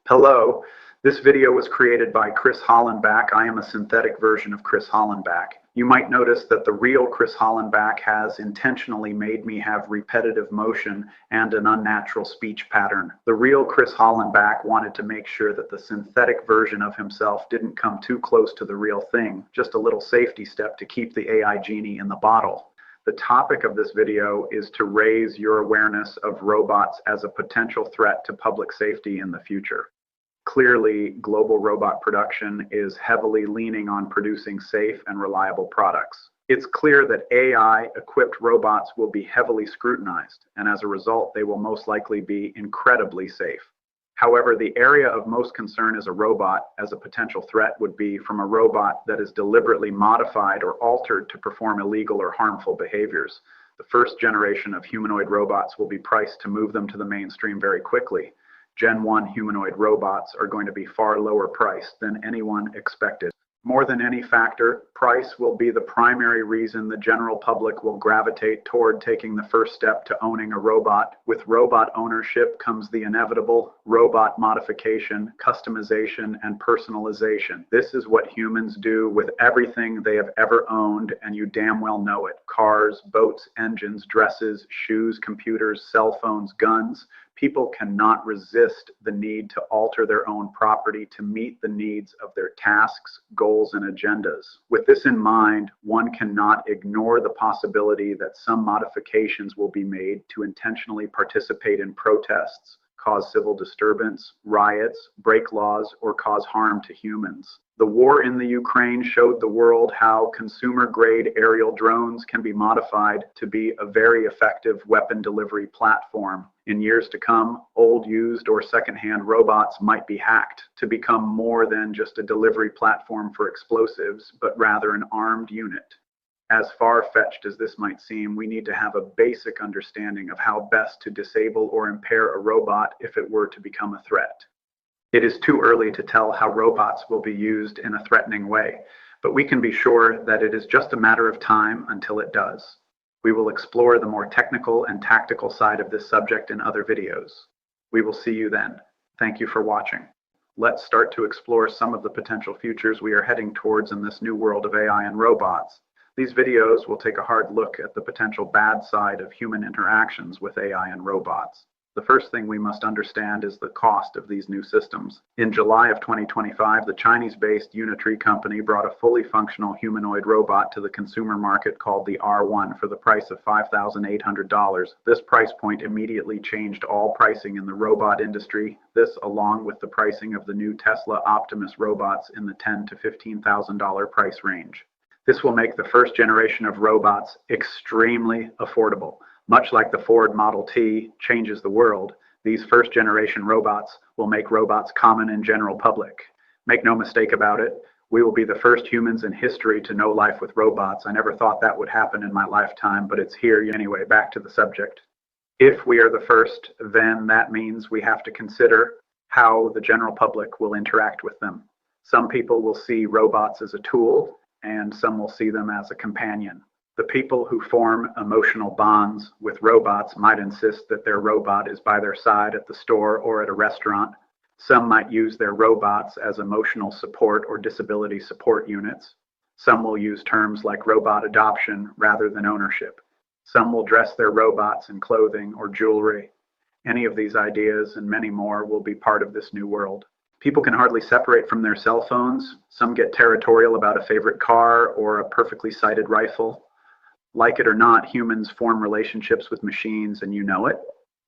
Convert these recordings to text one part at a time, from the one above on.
Hello, this video was created by Chris Hollenbach. I am a synthetic version of Chris Hollenbach. You might notice that the real Chris Hollenbach has intentionally made me have repetitive motion and an unnatural speech pattern. The real Chris Hollenbach wanted to make sure that the synthetic version of himself didn't come too close to the real thing, just a little safety step to keep the AI genie in the bottle. The topic of this video is to raise your awareness of robots as a potential threat to public safety in the future. Clearly, global robot production is heavily leaning on producing safe and reliable products. It's clear that AI-equipped robots will be heavily scrutinized, and as a result, they will most likely be incredibly safe. However, the area of most concern as a robot as a potential threat would be from a robot that is deliberately modified or altered to perform illegal or harmful behaviors. The first generation of humanoid robots will be priced to move them to the mainstream very quickly. Gen 1 humanoid robots are going to be far lower priced than anyone expected. More than any factor, price will be the primary reason the general public will gravitate toward taking the first step to owning a robot. With robot ownership comes the inevitable robot modification, customization, and personalization. This is what humans do with everything they have ever owned, and you damn well know it. Cars, boats, engines, dresses, shoes, computers, cell phones, guns. People cannot resist the need to alter their own property to meet the needs of their tasks, goals, and agendas. With this in mind, one cannot ignore the possibility that some modifications will be made to intentionally participate in protests, cause civil disturbance, riots, break laws, or cause harm to humans. The war in the Ukraine showed the world how consumer-grade aerial drones can be modified to be a very effective weapon delivery platform. In years to come, old, used, or secondhand robots might be hacked to become more than just a delivery platform for explosives, but rather an armed unit. As far-fetched as this might seem, we need to have a basic understanding of how best to disable or impair a robot if it were to become a threat. It is too early to tell how robots will be used in a threatening way, but we can be sure that it is just a matter of time until it does. We will explore the more technical and tactical side of this subject in other videos. We will see you then. Thank you for watching. Let's start to explore some of the potential futures we are heading towards in this new world of AI and robots. These videos will take a hard look at the potential bad side of human interactions with AI and robots. The first thing we must understand is the cost of these new systems. In July of 2025, the Chinese-based Unitree company brought a fully functional humanoid robot to the consumer market called the R1 for the price of $5,800. This price point immediately changed all pricing in the robot industry. This, along with the pricing of the new Tesla Optimus robots in the $10,000 to $15,000 price range. This will make the first generation of robots extremely affordable. Much like the Ford Model T changes the world, these first-generation robots will make robots common in general public. Make no mistake about it, we will be the first humans in history to know life with robots. I never thought that would happen in my lifetime, but it's here anyway. Back to the subject. If we are the first, then that means we have to consider how the general public will interact with them. Some people will see robots as a tool, and some will see them as a companion. The people who form emotional bonds with robots might insist that their robot is by their side at the store or at a restaurant. Some might use their robots as emotional support or disability support units. Some will use terms like robot adoption rather than ownership. Some will dress their robots in clothing or jewelry. Any of these ideas and many more will be part of this new world. People can hardly separate from their cell phones. Some get territorial about a favorite car or a perfectly sighted rifle. Like it or not, humans form relationships with machines, and you know it.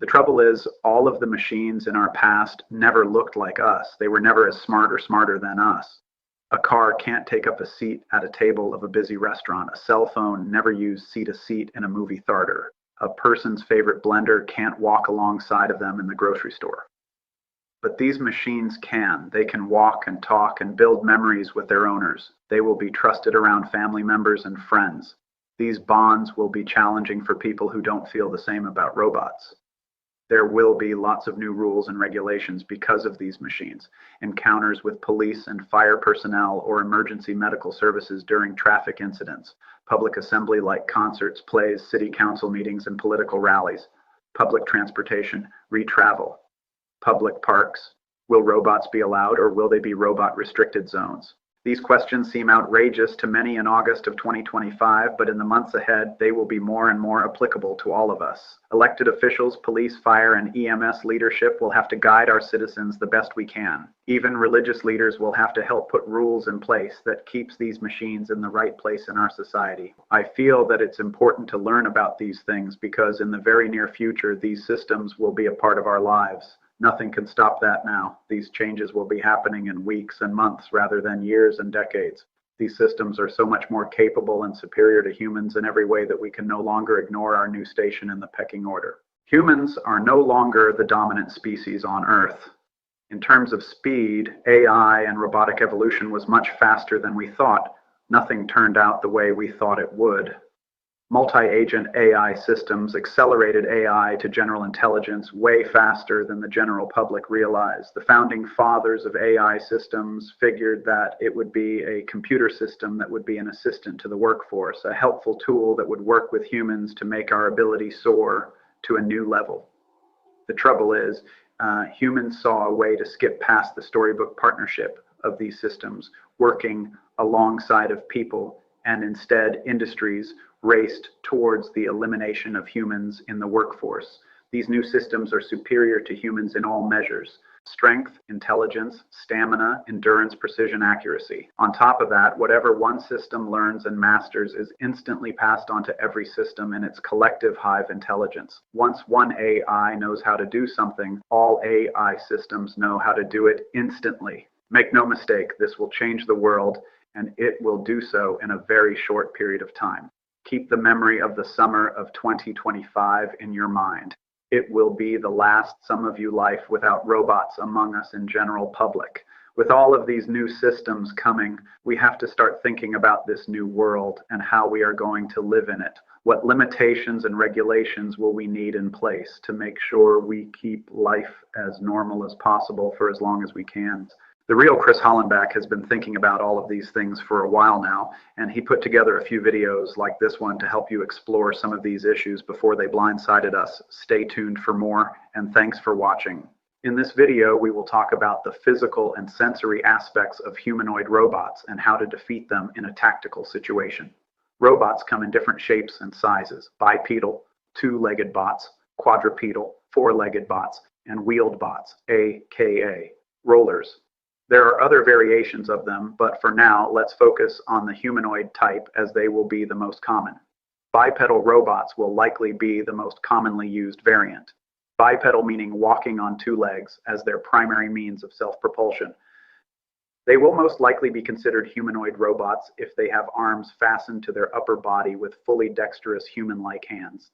The trouble is, all of the machines in our past never looked like us. They were never as smart or smarter than us. A car can't take up a seat at a table of a busy restaurant. A cell phone never used seat-to-seat in a movie theater. A person's favorite blender can't walk alongside of them in the grocery store. But these machines can. They can walk and talk and build memories with their owners. They will be trusted around family members and friends. These bonds will be challenging for people who don't feel the same about robots. There will be lots of new rules and regulations because of these machines. Encounters with police and fire personnel or emergency medical services during traffic incidents. Public assembly like concerts, plays, city council meetings, and political rallies. Public transportation, re-travel. Public parks, Will robots be allowed, or will they be robot-restricted zones? These questions seem outrageous to many in August of 2025, but in the months ahead, they will be more and more applicable to all of us. Elected officials, police, fire, and EMS leadership will have to guide our citizens the best we can. Even religious leaders will have to help put rules in place that keeps these machines in the right place in our society. I feel that it's important to learn about these things because in the very near future, these systems will be a part of our lives. Nothing can stop that now. These changes will be happening in weeks and months rather than years and decades. These systems are so much more capable and superior to humans in every way that we can no longer ignore our new station in the pecking order. Humans are no longer the dominant species on Earth. In terms of speed, AI and robotic evolution was much faster than we thought. Nothing turned out the way we thought it would. Multi-agent AI systems accelerated AI to general intelligence way faster than the general public realized. The founding fathers of AI systems figured that it would be a computer system that would be an assistant to the workforce, a helpful tool that would work with humans to make our ability soar to a new level. The trouble is, humans saw a way to skip past the storybook partnership of these systems working alongside of people, and instead industries raced towards the elimination of humans in the workforce. These new systems are superior to humans in all measures: strength, intelligence, stamina, endurance, precision, accuracy. On top of that, whatever one system learns and masters is instantly passed on to every system in its collective hive intelligence. Once one AI knows how to do something, all AI systems know how to do it instantly. Make no mistake, this will change the world, and it will do so in a very short period of time. Keep the memory of the summer of 2025 in your mind. It will be the last some of you life without robots among us in general public. With all of these new systems coming, we have to start thinking about this new world and how we are going to live in it. What limitations and regulations will we need in place to make sure we keep life as normal as possible for as long as we can? The real Chris Hollenbach has been thinking about all of these things for a while now, and he put together a few videos like this one to help you explore some of these issues before they blindsided us. Stay tuned for more, and thanks for watching. In this video, we will talk about the physical and sensory aspects of humanoid robots and how to defeat them in a tactical situation. Robots come in different shapes and sizes: bipedal, two-legged bots, quadrupedal, four-legged bots, and wheeled bots, aka rollers. There are other variations of them, but for now, let's focus on the humanoid type as they will be the most common. Bipedal robots will likely be the most commonly used variant. Bipedal meaning walking on two legs as their primary means of self-propulsion. They will most likely be considered humanoid robots if they have arms fastened to their upper body with fully dexterous human-like hands.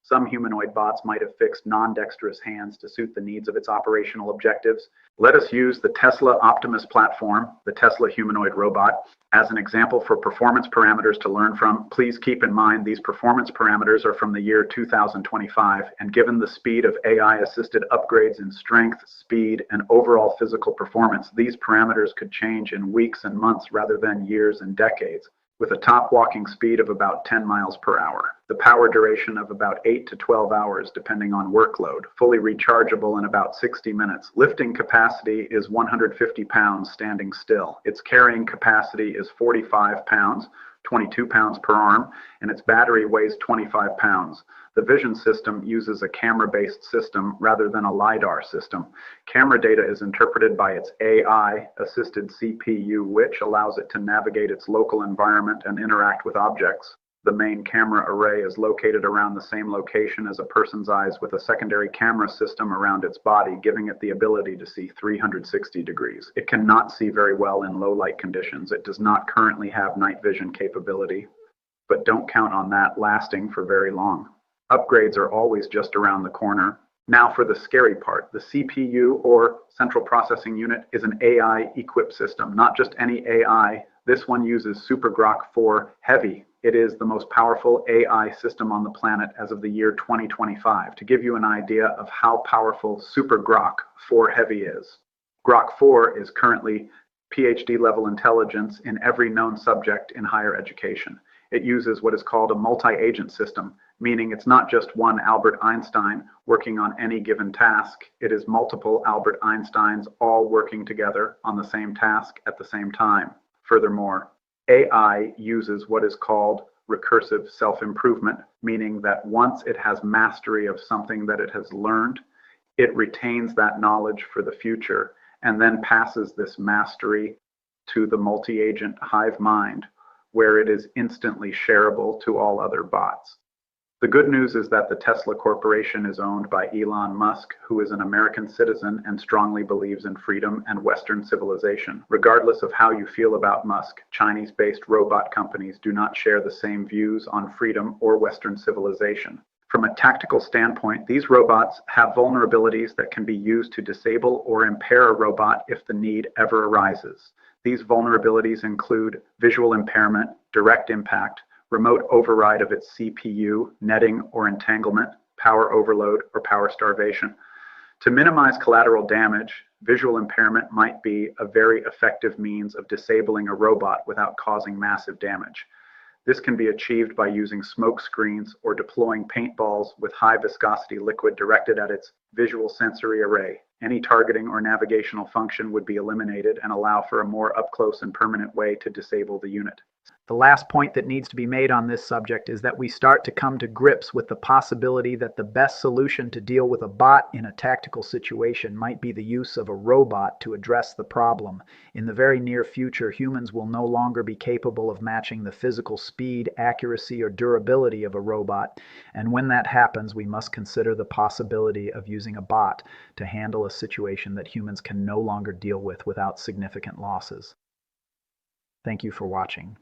Some humanoid bots might have fixed non-dexterous hands to suit the needs of its operational objectives. Let us use the Tesla Optimus platform, the Tesla humanoid robot, as an example for performance parameters to learn from. Please keep in mind these performance parameters are from the year 2025, and given the speed of AI-assisted upgrades in strength, speed, and overall physical performance, these parameters could change in weeks and months rather than years and decades. With a top walking speed of about 10 miles per hour, the power duration of about 8 to 12 hours depending on workload, fully rechargeable in about 60 minutes. Lifting capacity is 150 pounds standing still. Its carrying capacity is 45 pounds, 22 pounds per arm, and its battery weighs 25 pounds. The vision system uses a camera-based system rather than a LiDAR system. Camera data is interpreted by its AI-assisted CPU, which allows it to navigate its local environment and interact with objects. The main camera array is located around the same location as a person's eyes, with a secondary camera system around its body, giving it the ability to see 360 degrees. It cannot see very well in low light conditions. It does not currently have night vision capability, but don't count on that lasting for very long. Upgrades are always just around the corner. Now for the scary part. The CPU, or Central Processing Unit, is an AI-equipped system, not just any AI. This one uses Super Grok 4 Heavy. It is the most powerful AI system on the planet as of the year 2025. To give you an idea of how powerful Super Grok 4 Heavy is, Grok 4 is currently PhD level intelligence in every known subject in higher education. It uses what is called a multi-agent system, meaning it's not just one Albert Einstein working on any given task. It is multiple Albert Einsteins all working together on the same task at the same time. Furthermore, AI uses what is called recursive self-improvement, meaning that once it has mastery of something that it has learned, it retains that knowledge for the future and then passes this mastery to the multi-agent hive mind, where it is instantly shareable to all other bots. The good news is that the Tesla Corporation is owned by Elon Musk, who is an American citizen and strongly believes in freedom and Western civilization. Regardless of how you feel about Musk, Chinese-based robot companies do not share the same views on freedom or Western civilization. From a tactical standpoint, these robots have vulnerabilities that can be used to disable or impair a robot if the need ever arises. These vulnerabilities include visual impairment, direct impact, remote override of its CPU, netting or entanglement, power overload, or power starvation. To minimize collateral damage, visual impairment might be a very effective means of disabling a robot without causing massive damage. This can be achieved by using smoke screens or deploying paintballs with high viscosity liquid directed at its visual sensory array. Any targeting or navigational function would be eliminated and allow for a more up-close and permanent way to disable the unit. The last point that needs to be made on this subject is that we start to come to grips with the possibility that the best solution to deal with a bot in a tactical situation might be the use of a robot to address the problem. In the very near future, humans will no longer be capable of matching the physical speed, accuracy, or durability of a robot, and when that happens, we must consider the possibility of using a bot to handle a situation that humans can no longer deal with without significant losses. Thank you for watching.